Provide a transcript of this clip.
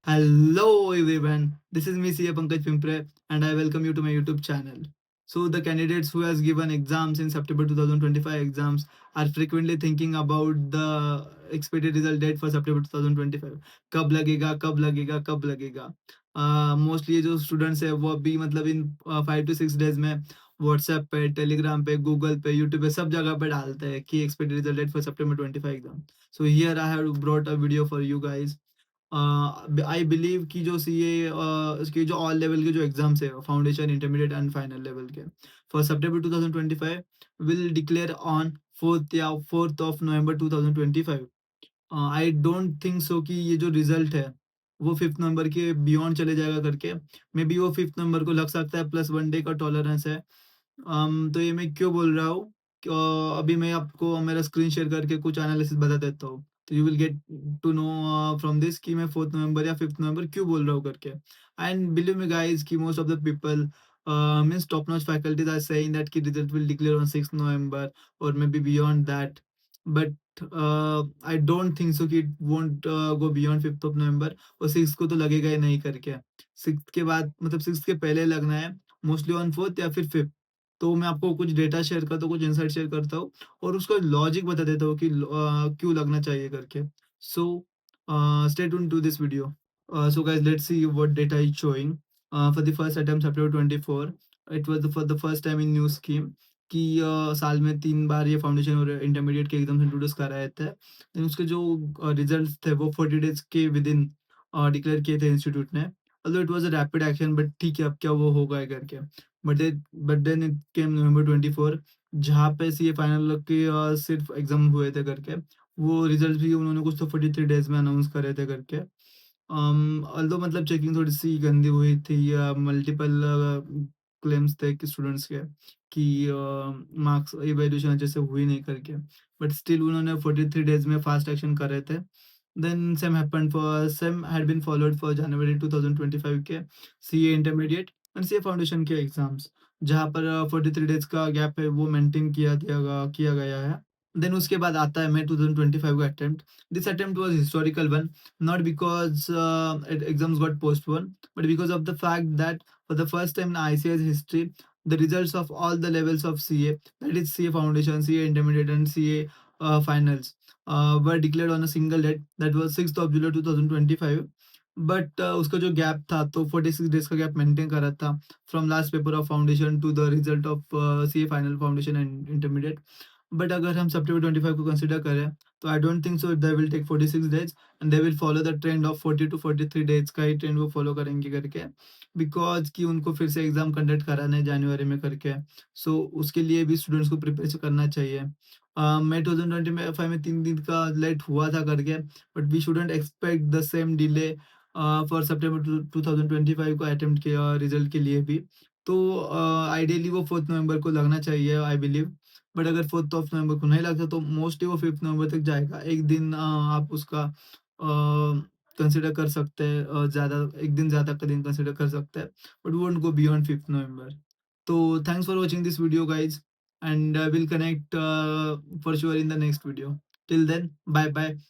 Hello everyone, this is me CA Pankaj Pimpre and I welcome you to my YouTube channel. So the candidates who has given exams in September 2025 exams are frequently thinking about the expected result date for September 2025. कब लगेगा कब लगेगा कब लगेगा mostly जो students है वो अभी मतलब इन 5 to 6 डेज में व्हाट्सएप पे टेलीग्राम पे गूगल पे यूट्यूब पे सब जगह पे डालते हैं कि expected result date for September 25 exam. So here I have brought a video for you guys. I believe कि जो सीए इसके जो ऑल लेवल के जो एग्जाम्स है foundation intermediate and final level के for September 2025 will declare on 4th of November 2025. I don't think so कि ये जो रिजल्ट है वो 5th नवंबर के बियॉन्ड चले जाएगा करके. मे बी वो 5th नवंबर को लग सकता है प्लस 1 डे का टॉलरेंस है. तो ये मैं क्यों बोल रहा हूँ अभी मैं आपको मेरा स्क्रीन शेयर करके कुछ एनालिसिस बता देता हूँ. तो you will get to know from this कि मैं 4th नवंबर या 5th नवंबर क्यों बोल रहा हूँ करके. एंड बिलीव मी गाइस कि most of the people means top notch faculties are saying that ki result will declare on 6th November or maybe beyond that. But I don't think so कि it won't go beyond 5th of November. और 6th को तो लगेगा ही नहीं करके. 6th के बाद मतलब 6th के पहले लगना है मोस्टली ऑन 4th या फिर 5th. तो मैं आपको कुछ डेटा शेयर करता हूँ, कुछ इनसाइट शेयर करता हूँ और उसका लॉजिक बता देता हूँ कि क्यों लगना चाहिए करके. So stay tuned to this video. So guys, let's see what data is showing. For the first attempt September 24, it was for the first time in new scheme कि साल में 3 बार ये फाउंडेशन और इंटरमीडिएट के एग्जाम्स इंट्रोड्यूस कराए थे. Then उसके जो रिजल्ट्स थे वो 40 डेज के विद इन डिक्लेयर किए थे इंस्टीट्यूट ने. Although it was a rapid action but ठीक है अब क्या वो होगा करके. बट देन इट केम नवंबर 24 जहाँ पे सीए फाइनल के सिर्फ एग्जाम हुए थे करके. वो रिजल्ट भी उन्होंने कुछ तो 43 डेज में अनाउंस करे थे करके. ऑल्दो मतलब चेकिंग थोड़ी-सी गंदी हुई थी या मल्टीपल क्लेम्स थे कि स्टूडेंट्स के कि मार्क्स इवैल्यूएशन अच्छे से हुई नहीं करके. बट स्टिल उन्होंने 43 डेज़ में फास्ट एक्शन कर रहे थे. Then same had been followed for January 2025 के CA intermediate and CA foundation के एग्ज़ाम्स, जहाँ पर 43 डेज़ का गैप है वो मेंटेन किया गया है. देन उसके बाद आता है मई 2025 का attempt. This attempt was historical one. Not because exams got postponed, but because of the fact that for the first time in ICS history, the results of all the levels of CA, that is CA Foundation, CA Intermediate, and CA Finals, were declared on a single date, that was 6th of July 2025. But उसका जो gap था तो 46 days का gap maintain करा था from last paper of foundation to the result of CA final foundation and intermediate. But अगर हम सितंबर 25 को कंसीडर करें तो I don't think so they will take 46 days and they will follow the trend of 40 to 43 days का ही trend वो follow करेंगे करके. बिकॉज कि उनको फिर से एग्जाम कंडक्ट कराना है जनवरी में करके. सो उसके लिए भी स्टूडेंट्स को प्रिपेयर करना चाहिए. मई 2025 में 3 दिन का लेट हुआ था करके. But we shouldn't expect the same delay for September 2025 को अटेम्प्ट के रिजल्ट के लिए भी. तो आइडियली वो 4th नवंबर को लगना चाहिए आई बिलीव. बट अगर 4th ऑफ नवंबर को नहीं लगता तो मोस्टली वो 5th नवंबर तक जाएगा. एक दिन आप उसका कंसीडर कर सकते हैं. ज़्यादा एक दिन ज़्यादा का दिन कंसीडर कर सकते हैं. But won't go beyond 5th November. तो thanks for watching this video guys and will connect for sure in the next video. Till then bye bye.